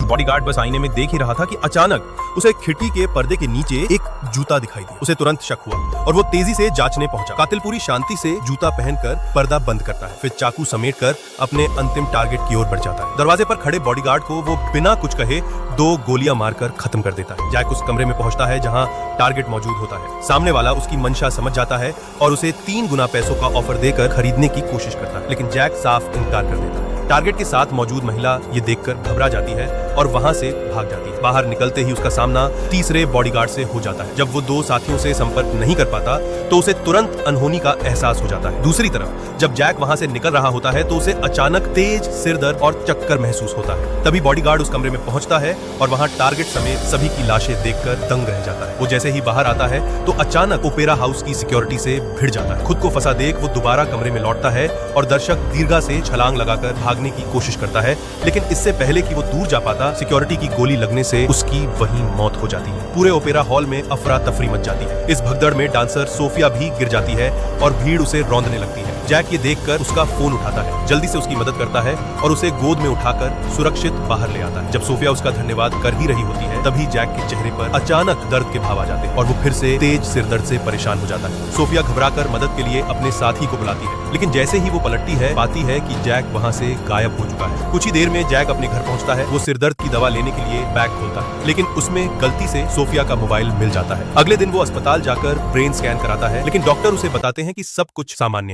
Bodyguard बस आईने में देख ही रहा था कि अचानक उसे खिड़की के पर्दे के नीचे एक जूता दिखाई दिया। उसे तुरंत शक हुआ और वो तेजी से जांचने पहुंचा। कातिल पूरी शांति से जूता पहनकर पर्दा बंद करता है, फिर चाकू समेटकर अपने अंतिम टारगेट की ओर बढ़ जाता है। दरवाजे पर खड़े बॉडीगार्ड को वो बिना कुछ कहे 2 गोलियां मारकर खत्म कर देता है। जैक उस कमरे में पहुंचता है जहां टारगेट मौजूद होता है। सामने वाला उसकी मंशा समझ जाता है और उसे 3 गुना पैसों का ऑफर देकर खरीदने की कोशिश करता है, लेकिन जैक साफ इनकार कर देता है। टारगेट के साथ मौजूद महिला ये देखकर घबरा जाती है और वहां से भाग जाती है। बाहर निकलते ही उसका सामना तीसरे बॉडीगार्ड से हो जाता है। जब वो 2 साथियों से संपर्क नहीं कर पाता तो उसे तुरंत अनहोनी का एहसास हो जाता है। दूसरी तरफ जब जैक वहां से निकल रहा होता है तो उसे अचानक तेज सिरदर्द और चक्कर महसूस होता है। तभी बॉडीगार्ड उस कमरे में पहुंचता है और वहां टारगेट समेत सभी की लाशें देखकर दंग रह जाता है। वो जैसे ही बाहर आता है तो अचानक ओपेरा हाउस की सिक्योरिटी से भिड़ जाता है। खुद को फंसा देख वो दोबारा कमरे में लौटता है और दर्शक दीर्घा से छलांग लगाकर भागने की कोशिश करता है, लेकिन इससे पहले कि वो दूर जा पाता सिक्योरिटी की गोली लगने से उसकी वहीं मौत हो जाती है। पूरे ओपेरा हॉल में अफरा तफरी मच जाती है। इस भगदड़ में डांसर सोफिया भी गिर जाती है और भीड़ उसे रौंदने लगती है। जैक ये देखकर उसका फोन उठाता है, जल्दी से उसकी मदद करता है और उसे गोद में उठाकर सुरक्षित बाहर ले आता है। जब सोफिया उसका धन्यवाद कर ही रही होती है तभी जैक के चेहरे पर अचानक दर्द के भाव आ जाते हैं और वो फिर से तेज सिरदर्द से परेशान हो जाता है। सोफिया घबराकर मदद के लिए अपने साथी को बुलाती है, लेकिन जैसे ही वो पलटती है पाती है कि जैक वहाँ से गायब हो चुका है। कुछ ही देर में जैक अपने घर पहुंचता है। वो सिरदर्द की दवा लेने के लिए बैग खोलता है, लेकिन उसमें गलती से सोफिया का मोबाइल मिल जाता है। अगले दिन वो अस्पताल जाकर ब्रेन स्कैन कराता है, लेकिन डॉक्टर उसे बताते हैं कि सब कुछ सामान्य है।